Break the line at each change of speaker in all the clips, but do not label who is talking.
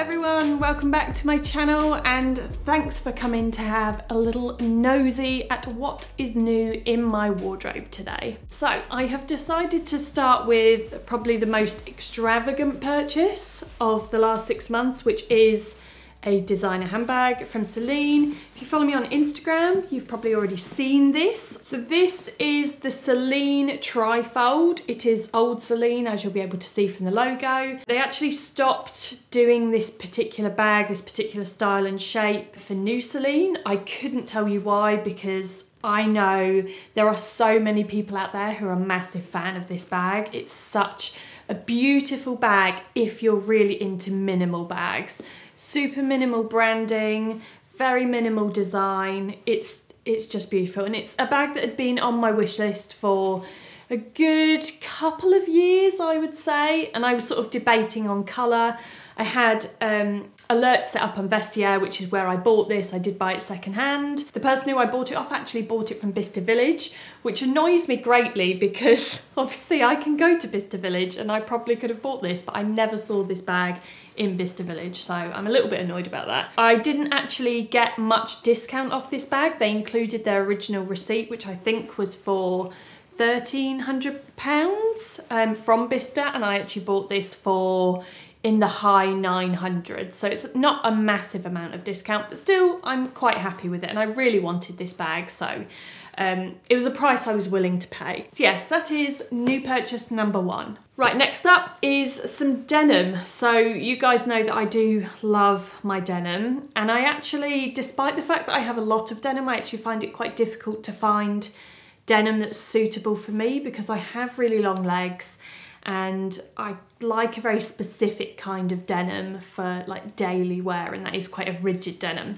everyone, welcome back to my channel and thanks for coming to have a little nosy at what is new in my wardrobe today. So I have decided to start with probably the most extravagant purchase of the last 6 months, which is a designer handbag from Celine. If you follow me on Instagram, you've probably already seen this. So this is the Celine Tri-Fold. It is old Celine, as you'll be able to see from the logo. They actually stopped doing this particular bag, this particular style and shape for new Celine. I couldn't tell you why, because I know there are so many people out there who are a massive fan of this bag. It's such a beautiful bag if you're really into minimal bags. Super minimal branding, very minimal design. It's just beautiful, and it's a bag that had been on my wish list for a good couple of years, I would say, and I was sort of debating on colour. I had alerts set up on Vestiaire, which is where I bought this. I did buy it secondhand. The person who I bought it off actually bought it from Bicester Village, which annoys me greatly because obviously I can go to Bicester Village and I probably could have bought this, but I never saw this bag in Bicester Village, so I'm a little bit annoyed about that. I didn't actually get much discount off this bag. They included their original receipt, which I think was for £1,300 from Bicester, and I actually bought this for in the high 900s, so it's not a massive amount of discount, but still I'm quite happy with it, and I really wanted this bag, so it was a price I was willing to pay. So yes, that is new purchase number 1. Right, next up is some denim. So you guys know that I do love my denim, and I actually, despite the fact that I have a lot of denim, I actually find it quite difficult to find denim that's suitable for me because I have really long legs and I like a very specific kind of denim for like daily wear, and that is quite a rigid denim.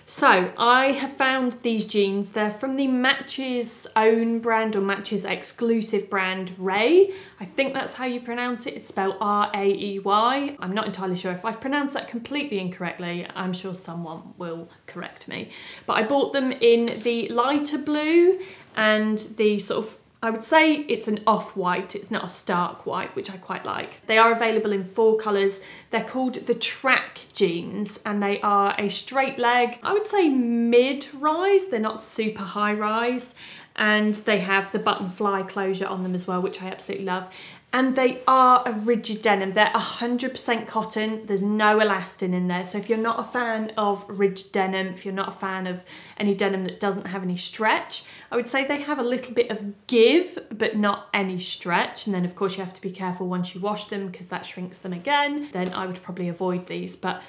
So I have found these jeans. They're from the Match's own brand, or Match's exclusive brand, RAEY. I think that's how you pronounce it. It's spelled R-A-E-Y. I'm not entirely sure. If I've pronounced that completely incorrectly, I'm sure someone will correct me. But I bought them in the lighter blue and the sort of, I would say it's an off-white, it's not a stark white, which I quite like. They are available in 4 colours. They're called the Track jeans, and they are a straight leg, I would say mid-rise, they're not super high-rise, and they have the button fly closure on them as well, which I absolutely love. And they are a rigid denim. They're 100% cotton. There's no elastin in there. So if you're not a fan of rigid denim, if you're not a fan of any denim that doesn't have any stretch, I would say they have a little bit of give, but not any stretch. And then of course you have to be careful once you wash them because that shrinks them again. Then I would probably avoid these. But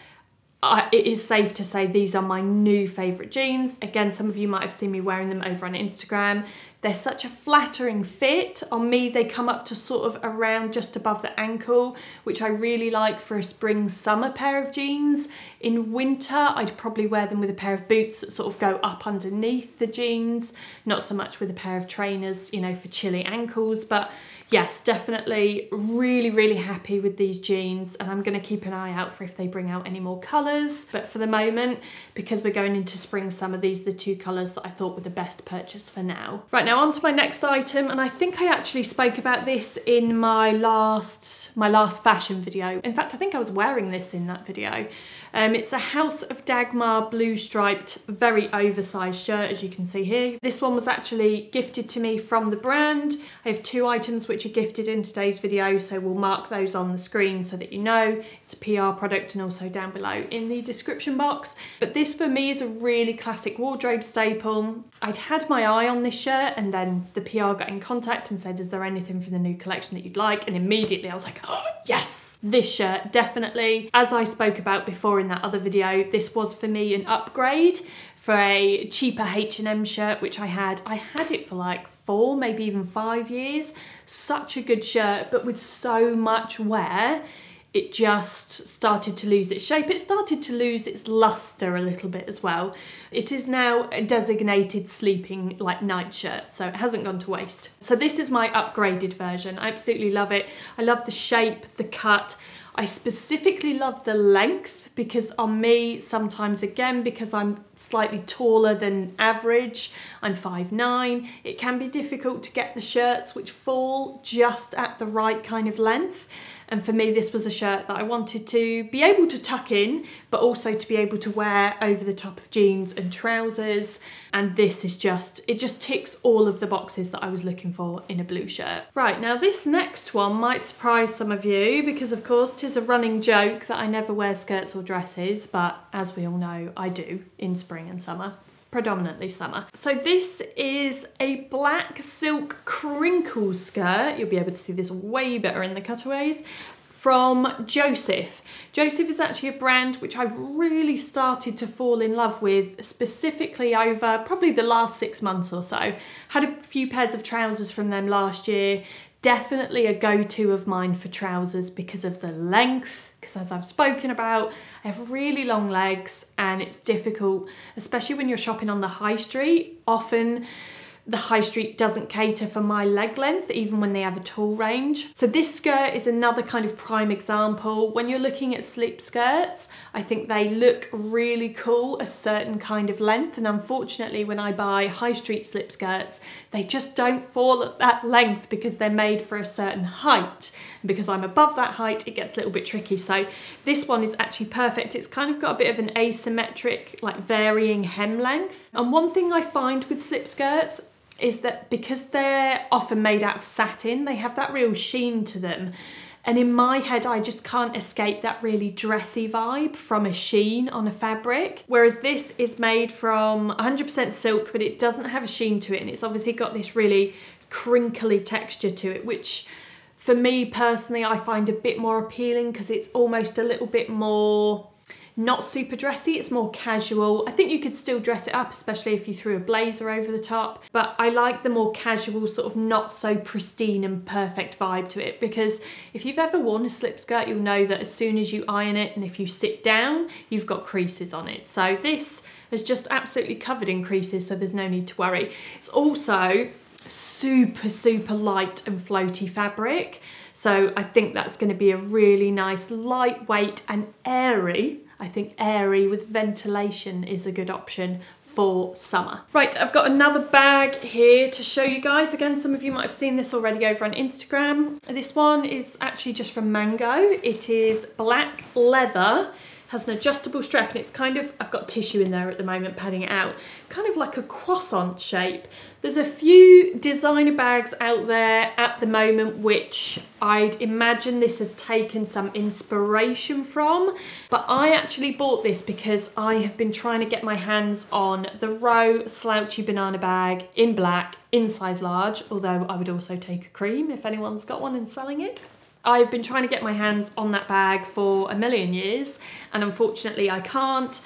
it is safe to say these are my new favourite jeans. Again, some of you might have seen me wearing them over on Instagram. They're such a flattering fit. On me, they come up to sort of around just above the ankle, which I really like for a spring-summer pair of jeans. In winter, I'd probably wear them with a pair of boots that sort of go up underneath the jeans, not so much with a pair of trainers, you know, for chilly ankles. But yes, definitely really, really happy with these jeans, and I'm going to keep an eye out for if they bring out any more colours. But for the moment, because we're going into spring, summer, these are the 2 colours that I thought were the best purchase for now. Right, now on to my next item, and I think I actually spoke about this in my last fashion video. In fact, I think I was wearing this in that video. It's a House of Dagmar blue striped, very oversized shirt, as you can see here. This one was actually gifted to me from the brand. I have 2 items which are gifted in today's video, so we'll mark those on the screen so that you know it's a PR product, and also down below in the description box. But this for me is a really classic wardrobe staple. I'd had my eye on this shirt, and then the PR got in contact and said, is there anything from the new collection that you'd like? And immediately I was like, oh yes! This shirt, definitely. As I spoke about before in that other video, this was for me an upgrade for a cheaper H&M shirt, which I had. I had it for like 4, maybe even 5 years. Such a good shirt, but with so much wear, it just started to lose its shape. It started to lose its luster a little bit as well. It is now a designated sleeping like night shirt, so it hasn't gone to waste. So this is my upgraded version. I absolutely love it. I love the shape, the cut. I specifically love the length because on me, sometimes again, because I'm slightly taller than average. I'm 5'9". It can be difficult to get the shirts which fall just at the right kind of length. And for me, this was a shirt that I wanted to be able to tuck in, but also to be able to wear over the top of jeans and trousers. And this is it just ticks all of the boxes that I was looking for in a blue shirt. Right, now this next one might surprise some of you because of course 'tis a running joke that I never wear skirts or dresses, but as we all know, I do in spring and summer. Predominantly summer. So this is a black silk crinkle skirt. You'll be able to see this way better in the cutaways, from Joseph. Joseph is actually a brand which I've really started to fall in love with, specifically over probably the last 6 months or so. Had a few pairs of trousers from them last year. Definitely a go-to of mine for trousers because of the length, because as I've spoken about, I have really long legs and it's difficult, especially when you're shopping on the high street. Often the high street doesn't cater for my leg length, even when they have a tall range. So this skirt is another kind of prime example. When you're looking at slip skirts, I think they look really cool, a certain kind of length. And unfortunately, when I buy high street slip skirts, they just don't fall at that length because they're made for a certain height. And because I'm above that height, it gets a little bit tricky. So this one is actually perfect. It's kind of got a bit of an asymmetric, like varying hem length. And one thing I find with slip skirts is that because they're often made out of satin, they have that real sheen to them. And in my head, I just can't escape that really dressy vibe from a sheen on a fabric. Whereas this is made from 100% silk, but it doesn't have a sheen to it. And it's obviously got this really crinkly texture to it, which for me personally, I find a bit more appealing because it's almost a little bit more not super dressy, it's more casual. I think you could still dress it up, especially if you threw a blazer over the top, but I like the more casual, sort of not so pristine and perfect vibe to it, because if you've ever worn a slip skirt, you'll know that as soon as you iron it and if you sit down, you've got creases on it. So this is just absolutely covered in creases, so there's no need to worry. It's also super, super light and floaty fabric. So I think that's going to be a really nice, lightweight and airy. I think airy with ventilation is a good option for summer. Right, I've got another bag here to show you guys. Again, some of you might have seen this already over on Instagram. This one is actually just from Mango. It is black leather, has an adjustable strap, and it's kind of, I've got tissue in there at the moment padding it out, kind of like a croissant shape. There's a few designer bags out there at the moment which I'd imagine this has taken some inspiration from, but I actually bought this because I have been trying to get my hands on the RAEY slouchy banana bag in black, in size large, although I would also take a cream if anyone's got one and selling it. I've been trying to get my hands on that bag for a million years, and unfortunately I can't.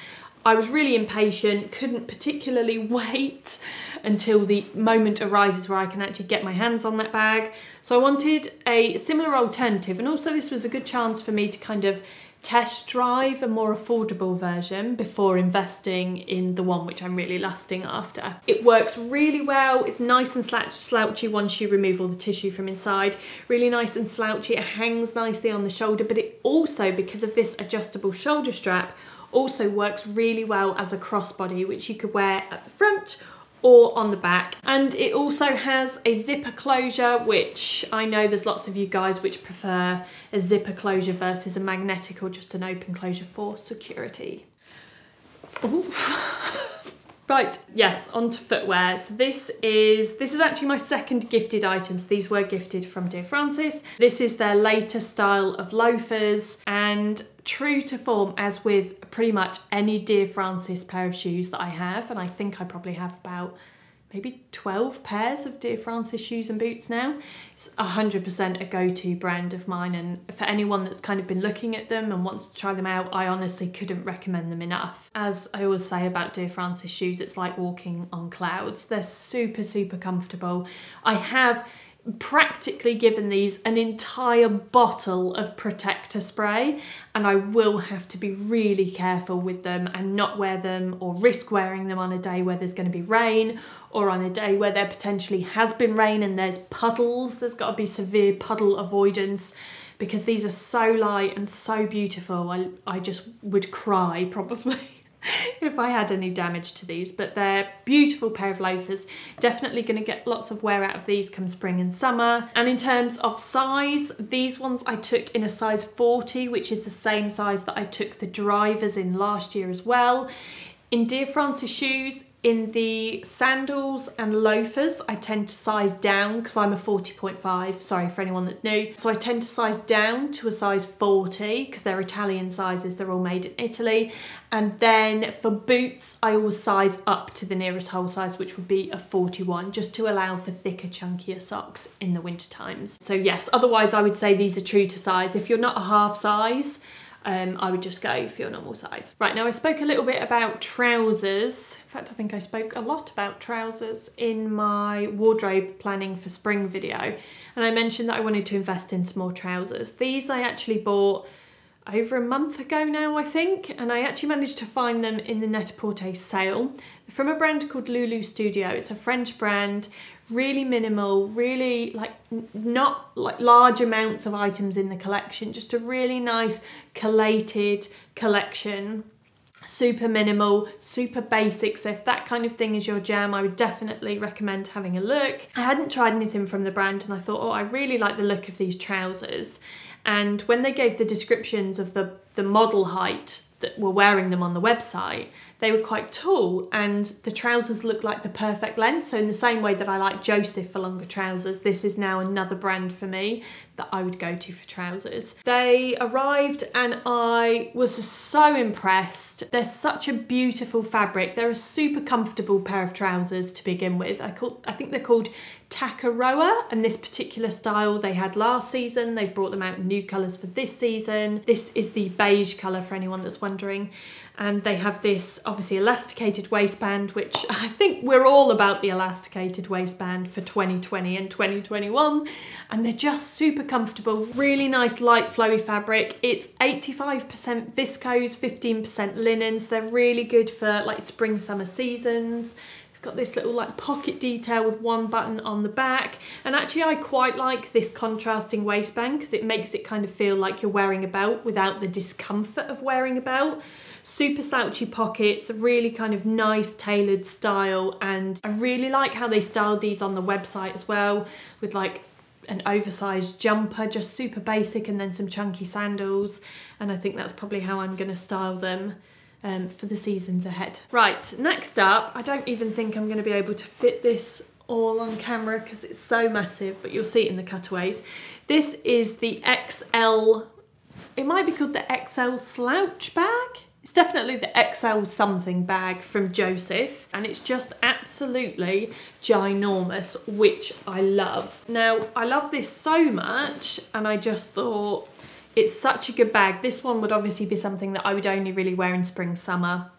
I was really impatient, couldn't particularly wait until the moment arises where I can actually get my hands on that bag. So I wanted a similar alternative, and also this was a good chance for me to kind of test drive a more affordable version before investing in the one which I'm really lusting after. It works really well. It's nice and slouchy once you remove all the tissue from inside. Really nice and slouchy. It hangs nicely on the shoulder, but it also, because of this adjustable shoulder strap, also works really well as a crossbody, which you could wear at the front or on the back. And it also has a zipper closure, which I know there's lots of you guys which prefer a zipper closure versus a magnetic or just an open closure for security. Ooh. Right, yes, onto footwear. So this is actually my second gifted item. So these were gifted from Dear Francis. This is their latest style of loafers, and true to form, as with pretty much any Dear Francis pair of shoes that I have, and I think I probably have about maybe 12 pairs of Dear Francis shoes and boots now. It's 100% a go-to brand of mine, and for anyone that's kind of been looking at them and wants to try them out, I honestly couldn't recommend them enough. As I always say about Dear Francis shoes, it's like walking on clouds. They're super, super comfortable. I have practically given these an entire bottle of protector spray, and I will have to be really careful with them and not wear them or risk wearing them on a day where there's going to be rain, or on a day where there potentially has been rain and there's puddles. There's got to be severe puddle avoidance, because these are so light and so beautiful. I just would cry probably. if I had any damage to these, but they're beautiful pair of loafers. Definitely going to get lots of wear out of these come spring and summer. And in terms of size, these ones I took in a size 40, which is the same size that I took the drivers in last year as well. In Dear Francis shoes, in the sandals and loafers, I tend to size down because I'm a 40.5, sorry for anyone that's new. So I tend to size down to a size 40 because they're Italian sizes, they're all made in Italy. And then for boots, I always size up to the nearest whole size, which would be a 41, just to allow for thicker, chunkier socks in the winter times. So yes, otherwise I would say these are true to size. If you're not a half size, I would just go for your normal size. Right, now I spoke a little bit about trousers. In fact, I think I spoke a lot about trousers in my wardrobe planning for spring video. And I mentioned that I wanted to invest in some more trousers. These I actually bought over a month ago now, I think. And I actually managed to find them in the Net-a-Porter sale. They're from a brand called Lulu Studio. It's a French brand, really minimal, really like not like large amounts of items in the collection, just a really nice collated collection. Super minimal, super basic, so if that kind of thing is your jam, I would definitely recommend having a look. I hadn't tried anything from the brand and I thought, oh, I really like the look of these trousers. And when they gave the descriptions of the model height that were wearing them on the website, they were quite tall and the trousers looked like the perfect length. So in the same way that I like Joseph for longer trousers, this is now another brand for me that I would go to for trousers. They arrived and I was so impressed. They're such a beautiful fabric. They're a super comfortable pair of trousers to begin with. I think they're called Takaroa, and this particular style they had last season. They've brought them out in new colours for this season. This is the beige colour for anyone that's wondering. And they have this obviously elasticated waistband, which I think we're all about the elasticated waistband for 2020 and 2021. And they're just super comfortable, really nice light flowy fabric. It's 85% viscose, 15% linen, so they're really good for like spring, summer seasons. Got this little like pocket detail with one button on the back, and actually I quite like this contrasting waistband because it makes it kind of feel like you're wearing a belt without the discomfort of wearing a belt. Super slouchy pockets, a really kind of nice tailored style, and I really like how they styled these on the website as well with like an oversized jumper, just super basic, and then some chunky sandals, and I think that's probably how I'm going to style them for the seasons ahead. Right, next up, I don't even think I'm going to be able to fit this all on camera because it's so massive, but you'll see it in the cutaways. This is the XL, it might be called the XL slouch bag. It's definitely the XL something bag from Joseph, and it's just absolutely ginormous, which I love. Now, I love this so much, and I just thought, it's such a good bag. This one would obviously be something that I would only really wear in spring, summer,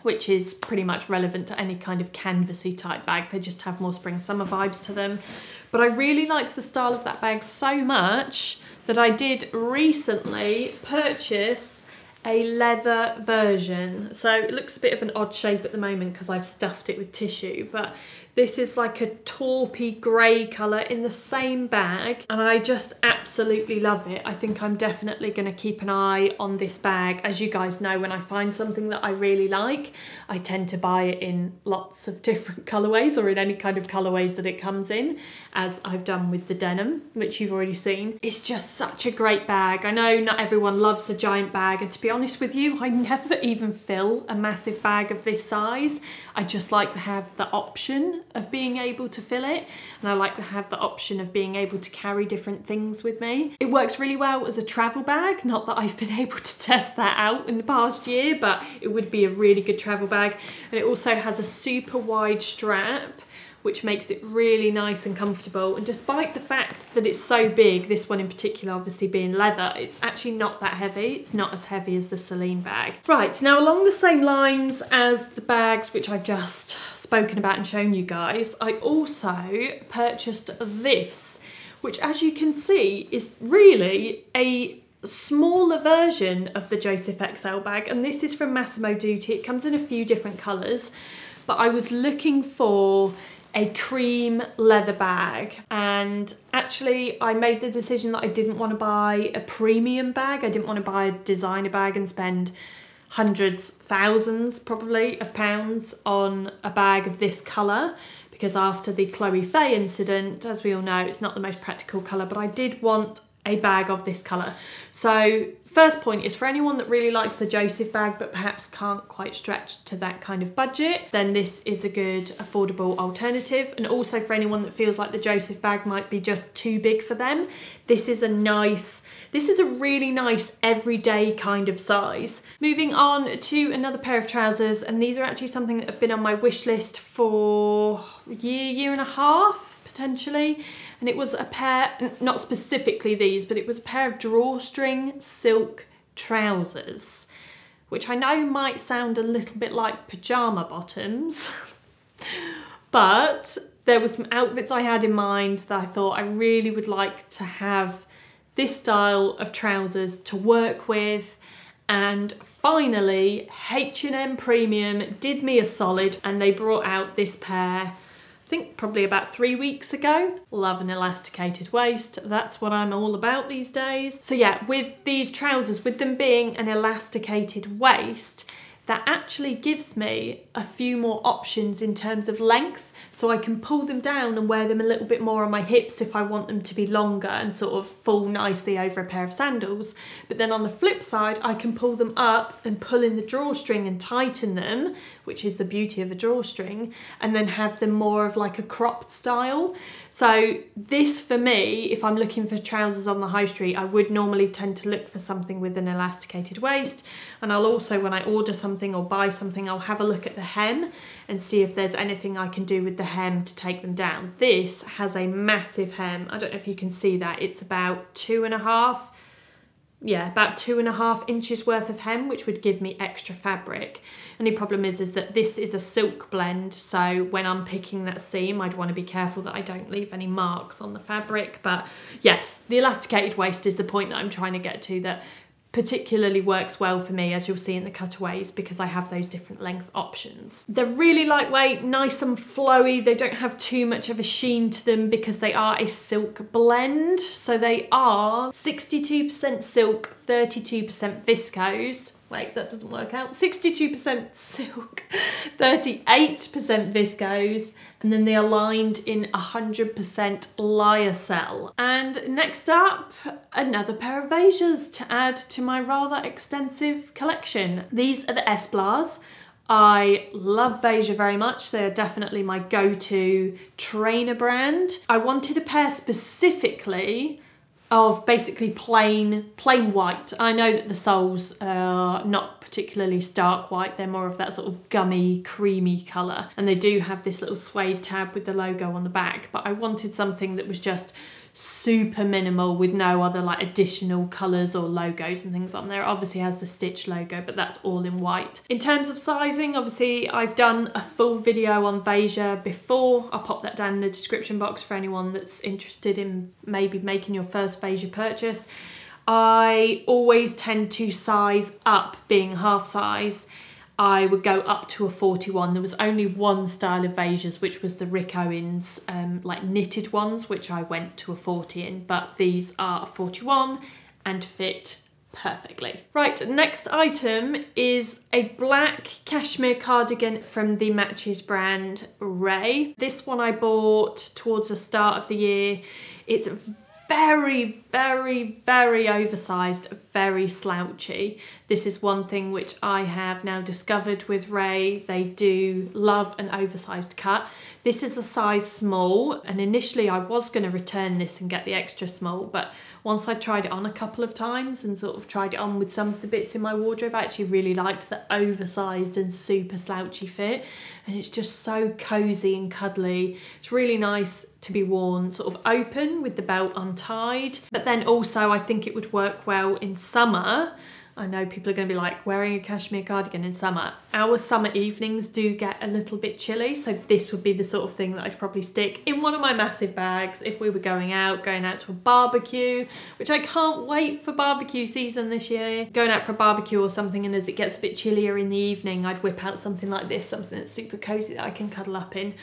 which is pretty much relevant to any kind of canvasy type bag. They just have more spring, summer vibes to them. But I really liked the style of that bag so much that I did recently purchase a leather version. So it looks a bit of an odd shape at the moment because I've stuffed it with tissue, but this is like a taupey grey colour in the same bag, and I just absolutely love it. I think I'm definitely going to keep an eye on this bag. As you guys know, when I find something that I really like, I tend to buy it in lots of different colourways, or in any kind of colourways that it comes in, as I've done with the denim, which you've already seen. It's just such a great bag. I know not everyone loves a giant bag, and to be honest with you, I never even fill a massive bag of this size. I just like to have the option of being able to fill it, and I like to have the option of being able to carry different things with me. It works really well as a travel bag, not that I've been able to test that out in the past year, but it would be a really good travel bag. And it also has a super wide strap, which makes it really nice and comfortable. And despite the fact that it's so big, this one in particular obviously being leather, it's actually not that heavy. It's not as heavy as the Celine bag. Right, now along the same lines as the bags which I've just spoken about and shown you guys, I also purchased this, which as you can see is really a smaller version of the Joseph XL bag, and this is from Massimo Dutti. It comes in a few different colours, but I was looking for a cream leather bag, and actually I made the decision that I didn't want to buy a premium bag. I didn't want to buy a designer bag and spend hundreds, thousands probably of pounds on a bag of this colour, because after the Chloe Faye incident, as we all know, it's not the most practical colour, but I did want a bag of this colour. So first point is for anyone that really likes the Joseph bag but perhaps can't quite stretch to that kind of budget, then this is a good affordable alternative. And also for anyone that feels like the Joseph bag might be just too big for them, this is a really nice everyday kind of size. Moving on to another pair of trousers, and these are actually something that have been on my wish list for a year and a half potentially. And it was a pair, not specifically these, but it was a pair of drawstring silk trousers, which I know might sound a little bit like pyjama bottoms, but there was some outfits I had in mind that I thought I really would like to have this style of trousers to work with. And finally, H&M Premium did me a solid and they brought out this pair, I think probably about 3 weeks ago. Love an elasticated waist. That's what I'm all about these days. So yeah, with these trousers, with them being an elasticated waist, that actually gives me a few more options in terms of length. So I can pull them down and wear them a little bit more on my hips if I want them to be longer and sort of fall nicely over a pair of sandals. But then on the flip side, I can pull them up and pull in the drawstring and tighten them, which is the beauty of a drawstring, and then have them more of like a cropped style. So this for me, if I'm looking for trousers on the high street, I would normally tend to look for something with an elasticated waist. And I'll also, when I order something or buy something, I'll have a look at the hem and see if there's anything I can do with the hem to take them down. This has a massive hem. I don't know if you can see that. It's about 2.5, about 2.5 inches worth of hem, which would give me extra fabric. Only problem is that this is a silk blend, so when I'm picking that seam, I'd want to be careful that I don't leave any marks on the fabric. But yes, the elasticated waist is the point that I'm trying to get to, that particularly works well for me, as you'll see in the cutaways, because I have those different length options. They're really lightweight, nice and flowy. They don't have too much of a sheen to them because they are a silk blend. So they are 62% silk, 32% viscose. Wait, that doesn't work out. 62% silk, 38% viscose, and then they are lined in 100% lyocell. And next up, another pair of Vejas to add to my rather extensive collection. These are the Esplars. I love Veja very much. They're definitely my go-to trainer brand. I wanted a pair specifically of basically plain white. I know that the soles are not particularly stark white, they're more of that sort of gummy, creamy colour, and they do have this little suede tab with the logo on the back, but I wanted something that was just super minimal with no other like additional colours or logos and things on there. It obviously has the Stitch logo, but that's all in white. In terms of sizing, obviously I've done a full video on Veja before. I'll pop that down in the description box for anyone that's interested in maybe making your first Veja purchase. I always tend to size up, being half size. I would go up to a 41. There was only one style of Vejas, which was the Rick Owens like knitted ones, which I went to a 40 in, but these are a 41 and fit perfectly. Right, next item is a black cashmere cardigan from the Matches brand RAEY. This one I bought towards the start of the year. It's very, very, very oversized, very slouchy. This is one thing which I have now discovered with RAEY. They do love an oversized cut. This is a size small, and initially I was going to return this and get the extra small, but once I tried it on a couple of times and sort of tried it on with some of the bits in my wardrobe, I actually really liked the oversized and super slouchy fit, and it's just so cozy and cuddly. It's really nice to be worn sort of open with the belt untied, but then also I think it would work well in summer. I know people are going to be like, wearing a cashmere cardigan in summer. Our summer evenings do get a little bit chilly, so this would be the sort of thing that I'd probably stick in one of my massive bags if we were going out to a barbecue, which I can't wait for barbecue season this year. Going out for a barbecue or something, and as it gets a bit chillier in the evening, I'd whip out something like this, something that's super cozy that I can cuddle up in.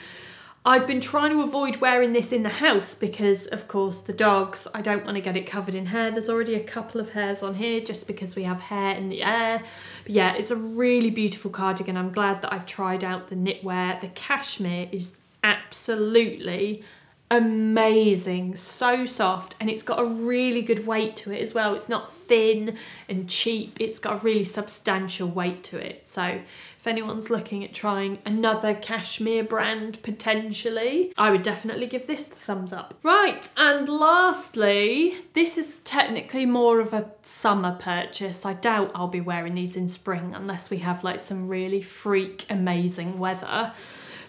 I've been trying to avoid wearing this in the house because, of course, the dogs, I don't want to get it covered in hair. There's already a couple of hairs on here just because we have hair in the air. But yeah, it's a really beautiful cardigan. I'm glad that I've tried out the knitwear. The cashmere is absolutely amazing, so soft, and it's got a really good weight to it as well. It's not thin and cheap, it's got a really substantial weight to it. So if anyone's looking at trying another cashmere brand potentially, I would definitely give this the thumbs up. Right, and lastly, this is technically more of a summer purchase. I doubt I'll be wearing these in spring unless we have like some really freak amazing weather.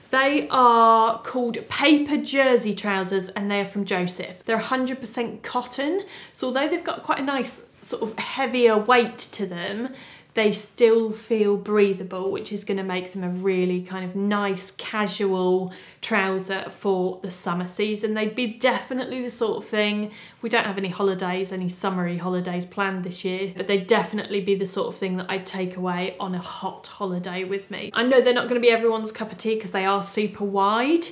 They are called paper jersey trousers and they're from Joseph. They're 100% cotton, so although they've got quite a nice sort of heavier weight to them, they still feel breathable, which is going to make them a really kind of nice casual trouser for the summer season. They'd be definitely the sort of thing, we don't have any holidays, any summery holidays planned this year, but they'd definitely be the sort of thing that I'd take away on a hot holiday with me. I know they're not going to be everyone's cup of tea because they are super wide,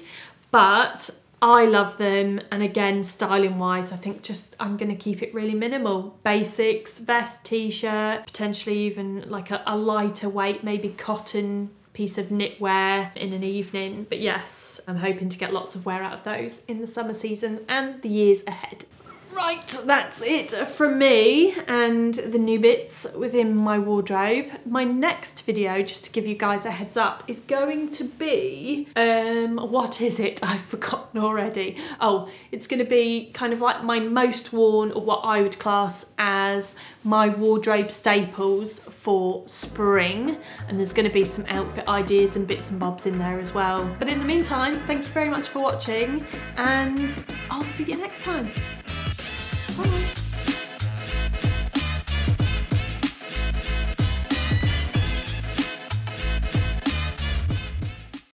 but I love them, and again, styling wise, I think just I'm going to keep it really minimal. Basics, vest, t-shirt, potentially even like a lighter weight, maybe cotton piece of knitwear in an evening. But yes, I'm hoping to get lots of wear out of those in the summer season and the years ahead. Right, that's it from me and the new bits within my wardrobe. My next video, just to give you guys a heads up, is going to be, what is it? I've forgotten already. Oh, it's going to be kind of like my most worn, or what I would class as my wardrobe staples for spring. And there's going to be some outfit ideas and bits and bobs in there as well. But in the meantime, thank you very much for watching, and I'll see you next time. Bye.